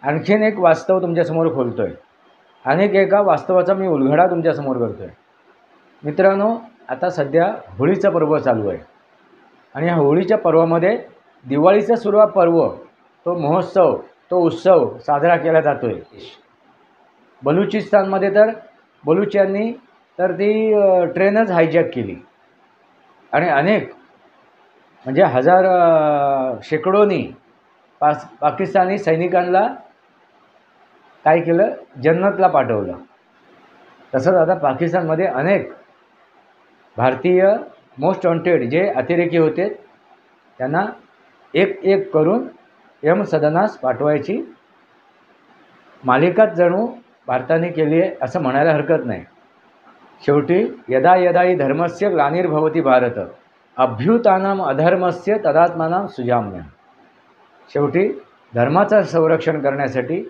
आणखीन एक वास्तव तुमच्यासमोर खोलतो आहे. अनेक एका वास्तवाचा मी उलगडा तुमच्यासमोर करतो आहे. मित्रांनो, आता सध्या होळीचं पर्व चालू आहे आणि ह्या होळीच्या पर्वामध्ये दिवाळीचा सुरुवात पर्व, तो महोत्सव, तो उत्सव साजरा केला जातो आहे. बलुचिस्तानमध्ये तर बलुच्यांनी तर ती ट्रेनच हायजॅक केली आणि अनेक म्हणजे हजार शेकडोनी पाकिस्तानी सैनिकांना काय केलं, जन्नतला पाठवलं. तसंच आता पाकिस्तानमध्ये अनेक भारतीय मोस्ट वॉन्टेड जे अतिरेकी होते त्यांना एक एक करून यमसदनास पाठवायची मालिकाच जणू भारताने केली आहे असं म्हणायला हरकत नाही. शेवटी यदा यदा ही धर्मस्य ग्लानिर्भवती भारत अभ्युतानाम अधर्मस्य तदात्मानाम सुजाम्य. शेवटी धर्माचं संरक्षण करण्यासाठी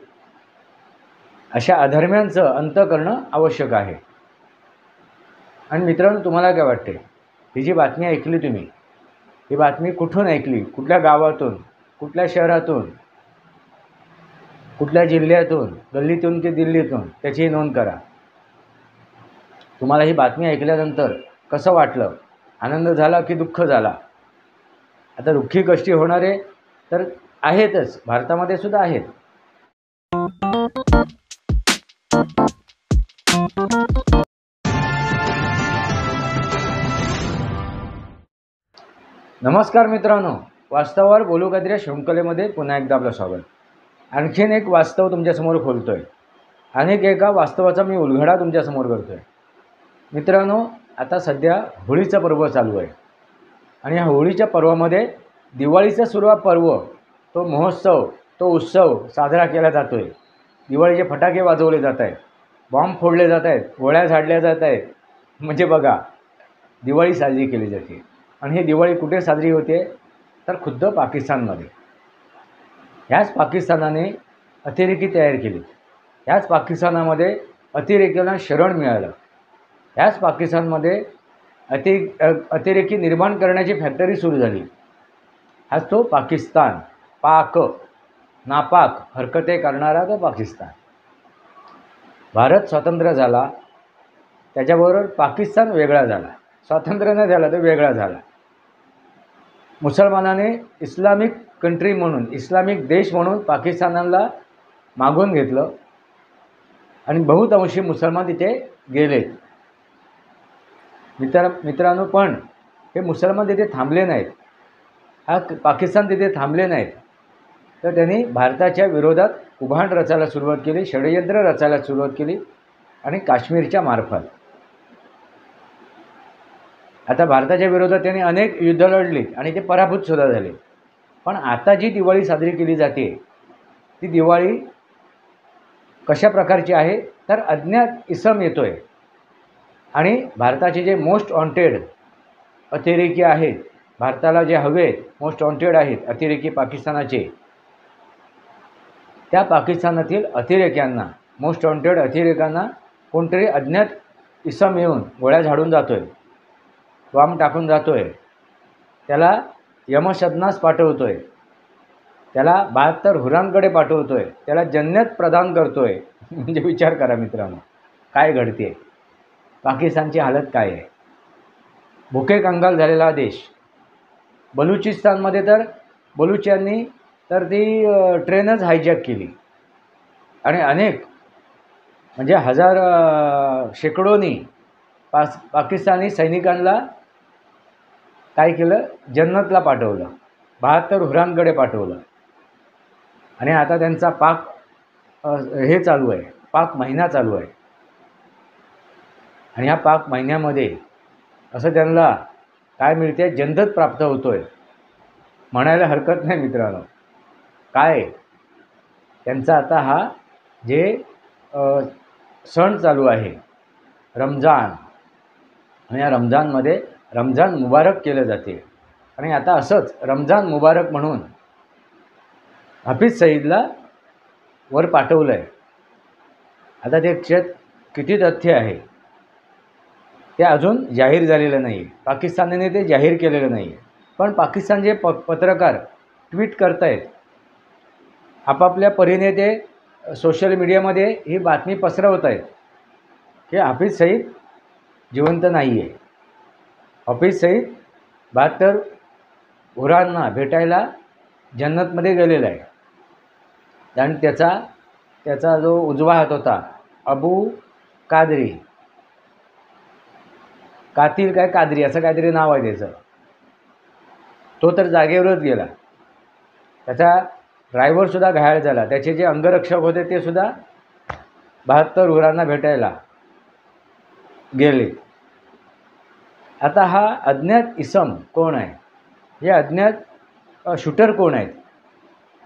अशा अधर्म्यांचं अंत करणं आवश्यक आहे. आणि मित्रांनो, तुम्हाला काय वाटते, ही जी बातमी ऐकली तुम्ही, ही बातमी कुठून ऐकली, कुठल्या गावातून, कुठल्या शहरातून, कुठल्या जिल्ह्यातून, गल्लीतून की दिल्लीतून, त्याची नोंद करा. तुम्हाला ही बातमी ऐकल्यानंतर कसं वाटलं, आनंद झाला की दुःख झाला? आता दुःखी कष्टी होणारे तर आहेतच, भारतामध्ये सुद्धा आहेत. नमस्कार मित्रांनो, वास्तवावर बोलू काहीतरी शृंखलेमध्ये पुन्हा एकदा आपलं स्वागत. आणखीन एक वास्तव तुमच्यासमोर खोलतो आहे. अनेक एका वास्तवाचा मी उलगडा तुमच्यासमोर करतो आहे. मित्रांनो, आता सध्या होळीचं पर्व चालू आहे आणि ह्या होळीच्या पर्वामध्ये दिवाळीचा सुरुवात पर्व, तो महोत्सव, तो उत्सव साजरा केला जातो आहे. दिवाळीचे फटाके वाजवले जात आहेत, बॉम्ब फोडले जात आहेत, होळ्या झाडल्या जात आहेत. म्हणजे बघा, दिवाळी साजरी केली जाते. आणि ही दिवाळी कुठे साजरी होते, तर खुद्द पाकिस्तानमध्ये. ह्याच पाकिस्तानाने अतिरेकी तयार केली, ह्याच पाकिस्तानामध्ये अतिरेक्यांना शरण मिळालं, ह्याच पाकिस्तानमध्ये अतिरेकी निर्माण करण्याची फॅक्टरी सुरू झाली. हाच तो पाकिस्तान, पाक, नापाक हरकते करणारा तो पाकिस्तान. भारत स्वतंत्र झाला, त्याच्याबरोबर पाकिस्तान वेगळा झाला. स्वातंत्र्य न झाला तर वेगळा झाला. मुसलमानाने इस्लामिक कंट्री म्हणून, इस्लामिक देश म्हणून पाकिस्तानाला मागून घेतलं आणि बहुतांशी मुसलमान तिथे गेलेत. मित्रांनो, पण हे मुसलमान तिथे थांबले नाहीत, हा पाकिस्तान तिथे थांबले नाहीत. तर त्यांनी भारताच्या विरोधात कुभांड रचायला सुरुवात केली, षडयंत्र रचायला सुरुवात केली आणि काश्मीरच्या मार्फत आता भारताच्या विरोधात त्यांनी अनेक युद्ध लढली आणि ते पराभूतसुद्धा झाले. पण आता जी दिवाळी साजरी केली जाते, ती दिवाळी कशा प्रकारची आहे, तर अज्ञात इसम येतो आहे आणि भारताचे जे मोस्ट वॉन्टेड अतिरेकी आहेत, भारताला जे हवेत मोस्ट वॉन्टेड आहेत अतिरेकी पाकिस्तानाचे, त्या पाकिस्तानातील अतिरेक्यांना, मोस्ट वॉन्टेड अतिरेकांना कोणतरी अज्ञात इसम येऊन गोळ्या झाडून जातो आहे, बॉम्ब टाकून जातो आहे, त्याला यमसदनास पाठवतो आहे, त्याला 72 हुरांकडे पाठवतो आहे, त्याला जन्नत प्रदान करतो आहे. म्हणजे विचार करा मित्रांनो, काय घडते, पाकिस्तानची हालत काय आहे. भुके कंगाल झालेला देश. बलुचिस्तानमध्ये तर बलुच्यांनी तर ती ट्रेनच हायजॅक केली आणि अनेक म्हणजे हजार शेकडोनी पाकिस्तानी सैनिकांना काय केलं, जन्नतला पाठवलं, 72 हुरांकडे पाठवलं. आणि आता त्यांचा पाक हे चालू आहे, पाक महिना चालू आहे. आणि ह्या पाक महिन्यामध्ये असं त्यांना काय मिळते, जन्नत प्राप्त होतो आहे म्हणायला हरकत नाही मित्रांनो. काय त्यांचा आता हा जे सण चालू आहे रमजान, आणि या रमजानमध्ये रमजान मुबारक केलं जाते. आणि आता असंच रमजान मुबारक म्हणून हाफिज सईदला वर पाठवलं आहे. आता ते किती तथ्य आहे ते अजून जाहीर झालेलं नाही, पाकिस्तानने ते जाहीर केलेलं नाही. पण पाकिस्तानचे पत्रकार ट्विट करत आहेत आपापल्या परीने ते सोशल मीडियामध्ये ही बातमी पसरवत आहेत की हाफिज सईद जिवंत नाही आहे. हाफिज सईद 72 हुरांना भेटायला जन्नतमध्ये गेलेला आहे. आणि त्याचा जो उजवा हात होता अबू कादरी, कातील काय कादरी असं काहीतरी नाव आहे त्याचं, तो तर जागेवरच गेला. त्याचा ड्रायव्हरसुद्धा घायल झाला. त्याचे जे अंगरक्षक होते ते सुद्धा 72 हुरांना भेटायला गेले. आता हा अज्ञात इसम कोण आहे, हे अज्ञात शूटर कोण आहेत,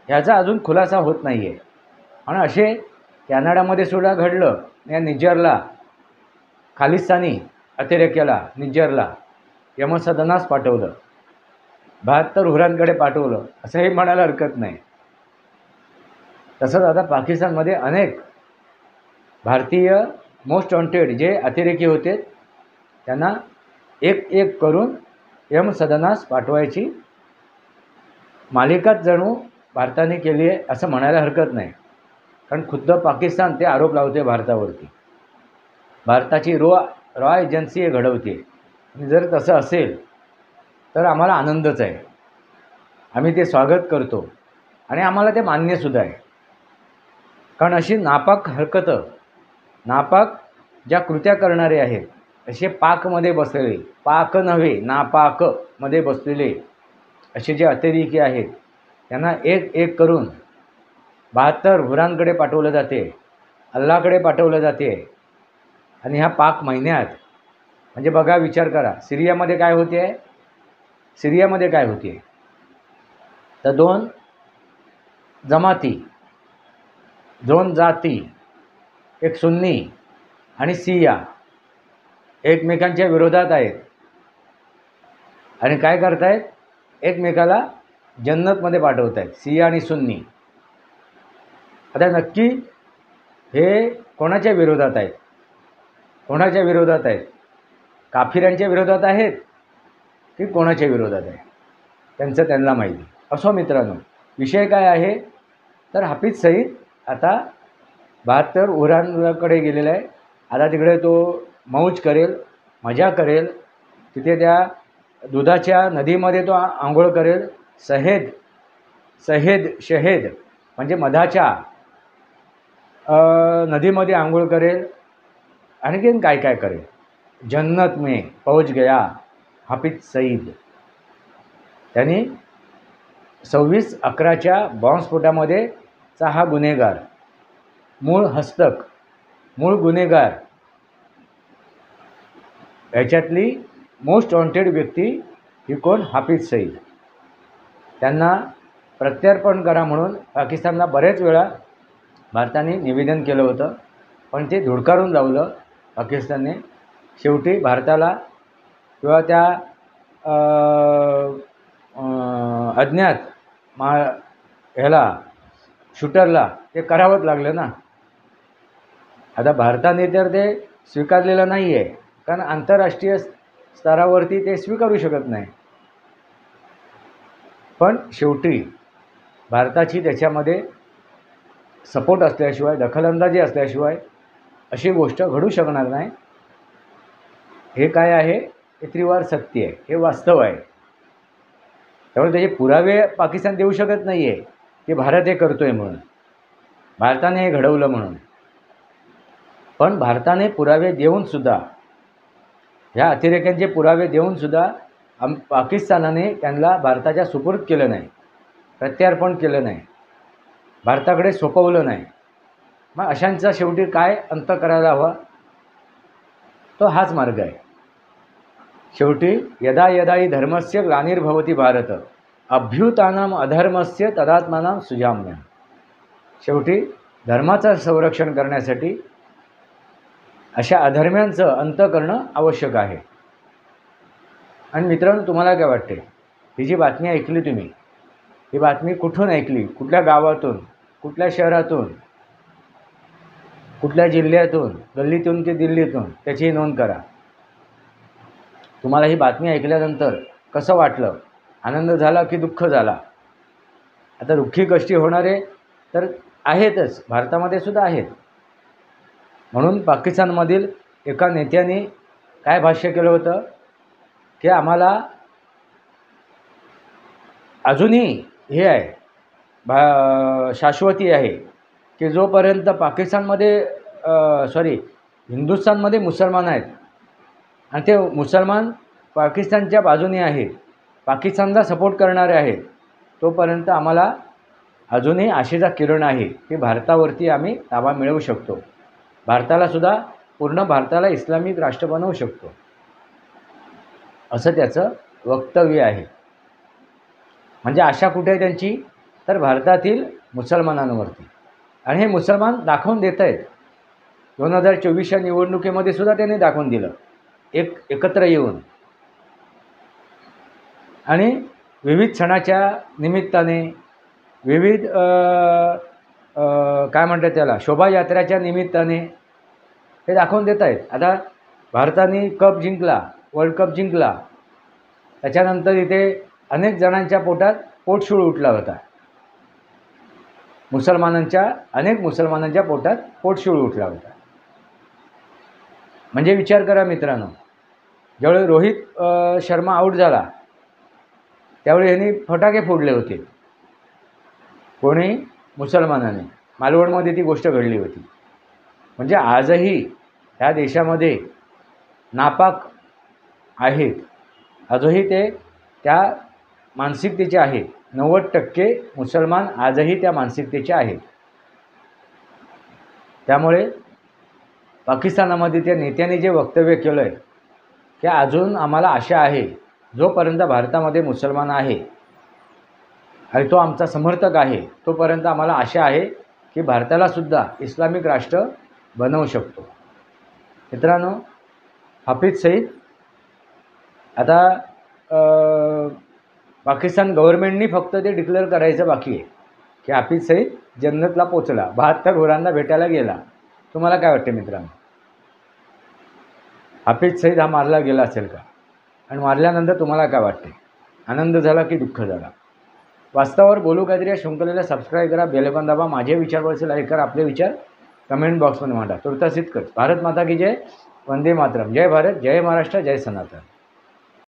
ह्याचा अजून खुलासा होत नाही आहे. आणि असे कॅनडामध्ये सुद्धा घडलं. या निज्जरला, खालिस्तानी अतिरेक्याला निज्जरला यमसदनास पाठवलं, 72 हुरांकडे पाठवलं असंही म्हणायला हरकत नाही. तसंच आता पाकिस्तानमध्ये अनेक भारतीय मोस्ट वॉन्टेड जे अतिरेकी होते त्यांना एक एक करून यमसदनास पाठवायची मालिकाच जणू भारताने केली आहे असं म्हणायला हरकत नाही. कारण खुद्द पाकिस्तान ते आरोप लावते भारतावरती. भारताची रॉ एजन्सी हे घडवते. आणि जर तसं असेल तर आम्हाला आनंदच आहे. आम्ही ते स्वागत करतो आणि आम्हाला ते मान्यसुद्धा आहे. कारण अशी नापाक हरकतं, नापाक ज्या कृत्या करणारे आहेत, असे पाकमध्ये बसलेले, पाक नव्हे नापाकमध्ये बसलेले असे जे अतिरेकी आहेत त्यांना एक एक करून 72 हुरांकडे पाठवलं जाते, अल्लाकडे पाठवलं जाते. आणि ह्या पाक महिन्यात, म्हणजे बघा विचार करा, सिरियामध्ये काय होते, सिरियामध्ये काय होते तर 2 जमाती, 2 जाती, एक सुन्नी आणि शिया एकमेकांच्या विरोधात आहेत. आणि काय करतायत, एकमेकाला जन्नतमध्ये पाठवत आहेत, शिया आणि सुन्नी. आता नक्की हे कोणाच्या विरोधात आहेत, कोणाच्या विरोधात आहेत, काफिरांच्या विरोधात आहेत की कोणाच्या विरोधात आहे, त्यांचं त्यांना माहिती. असो मित्रांनो, विषय काय आहे तर हाफिज सईद आता 72 हुरांकडे गेलेला आहे. आता तिकडे तो मौज करेल, मजा करेल. तिथे त्या दुधाच्या नदीमध्ये तो आंघोळ करेल. शहेद म्हणजे मधाच्या नदीमध्ये आंघोळ करेल. आणखीन काय काय करेल. जन्नत में पहुंच गया हाफिज सईद. त्यांनी 26/11च्या बॉम्बस्फोटामध्ये चा हा गुन्हेगार, मूळ हस्तक, मूळ गुन्हेगार, ह्याच्यातली मोस्ट वॉन्टेड व्यक्ती ही कोण, हाफिज सईद. त्यांना प्रत्यार्पण करा म्हणून पाकिस्तानला बरेच वेळा भारताने निवेदन केलं होतं, पण ते धुडकारून लावलं पाकिस्तानने. शेवटी भारताला किंवा त्या अज्ञात ह्याला शूटरला ते करावंच लागलं ना. आता भारताने तर ते स्वीकारलेलं नाही आहे, कारण आंतरराष्ट्रीय स्तरावरती ते स्वीकारू शकत नाही. पण शेवटी भारताची त्याच्यामध्ये सपोर्ट असल्याशिवाय, दखलंदाजी असल्याशिवाय अशी गोष्ट घडू शकणार नाही. हे काय आहे, हे त्रिवार सत्य आहे, हे वास्तव आहे. त्यामुळे त्याचे पुरावे पाकिस्तान देऊ शकत नाही आहे की भारत हे करतो आहे म्हणून, भारताने हे घडवलं म्हणून. पण भारताने पुरावे देऊनसुद्धा, ह्या अतिरेक्यांचे पुरावे देऊनसुद्धा पाकिस्तानाने त्यांना भारताच्या सुपूर्द केलं नाही, प्रत्यार्पण केलं नाही, भारताकडे सोपवलं नाही. मग अशांचा शेवटी काय अंत करायला हवा, तो हाच मार्ग आहे. शेवटी यदा यदा हि धर्मस्य ग्लानिर्भवति भारत अभ्युतानाम अधर्मस्य तदात्मानाम सुजाम्य. शेवटी धर्माचं संरक्षण करण्यासाठी अशा अधर्म्यांचं अंत करणं आवश्यक आहे. आणि मित्रांनो, तुम्हाला काय वाटते, ही जी बातमी ऐकली तुम्ही, ही बातमी कुठून ऐकली, कुठल्या गावातून, कुठल्या शहरातून, कुठल्या जिल्ह्यातून, गल्लीतून की दिल्लीतून, त्याची नोंद करा. तुम्हाला ही बातमी ऐकल्यानंतर कसं वाटलं, आनंद झाला की दुःख झाला. आता दुःखी कष्टी होणारे तर आहेतच, भारतामध्ये सुद्धा आहेत. म्हणून पाकिस्तानमधील एका नेत्याने काय भाष्य केलं होतं की आम्हाला अजूनही हे आहे शाश्वती आहे की जोपर्यंत पाकिस्तानमध्ये हिंदुस्थानमध्ये मुसलमान आहेत आणि ते मुसलमान पाकिस्तानच्या बाजूने आहेत, पाकिस्तानला सपोर्ट करणारे आहेत, तोपर्यंत आम्हाला अजूनही आशेचा किरण आहे की भारतावरती आम्ही ताबा मिळवू शकतो, भारतालासुद्धा पूर्ण भारताला इस्लामिक राष्ट्र बनवू शकतो, असं त्याचं वक्तव्य आहे. म्हणजे आशा कुठे आहे त्यांची, तर भारतातील मुसलमानांवरती. आणि हे मुसलमान दाखवून देत आहेत. 2024च्या निवडणुकीमध्ये सुद्धा त्यांनी दाखवून दिलं एकत्र येऊन. आणि विविध सणाच्या निमित्ताने, विविध काय म्हणतात त्याला, शोभायात्राच्या निमित्ताने हे दाखवून देत आहेत. आता भारताने कप जिंकला, वर्ल्ड कप जिंकला, त्याच्यानंतर इथे अनेक जणांच्या पोटात पोटशूळ उठला होता. अनेक मुसलमानांच्या पोटात पोटशूळ उठला होता. म्हणजे विचार करा मित्रांनो, ज्यावेळी रोहित शर्मा आऊट झाला त्यावेळी ह्यांनी फटाके फोडले होते, कोणी मुसलमानाने. मालवणमध्ये ती गोष्ट घडली होती. म्हणजे आजही ह्या देशामध्ये नापाक आहेत, आजही ते त्या मानसिकतेचे आहेत. 90% मुसलमान आजही त्या मानसिकतेचे आहेत. त्यामुळे पाकिस्तानामध्ये त्या नेत्याने जे वक्तव्य केलं आहे की अजून आम्हाला आशा आहे, जोपर्यंत भारतामध्ये मुसलमान आहे आणि तो आमचा समर्थक आहे, तोपर्यंत आम्हाला आशा आहे की भारतालासुद्धा इस्लामिक राष्ट्र बनवू शकतो. मित्रांनो, हाफिज सईद आता पाकिस्तान गव्हर्नमेंटनी फक्त ते डिक्लेअर करायचं बाकी आहे की हाफिज सईद जन्नतला पोचला, 72 घोरांना भेटायला गेला. तुम्हाला काय वाटते मित्रांनो, हाफिज सईद हा मारला गेला असेल का? आणि मारल्यानंतर तुम्हाला काय वाटते, आनंद झाला की दुःख झाला? वास्तवावर बोलू काहीतरी या शृंखलेला सबस्क्राईब करा, बेलैकन दाबा, माझे विचारवरचे लाईक करा, आपले विचार कमेंट बॉक्समध्ये मांडा. तुर्तासित कर. भारत माता की जय, वंदे मातरम. जय भारत, जय महाराष्ट्र, जय सनातन.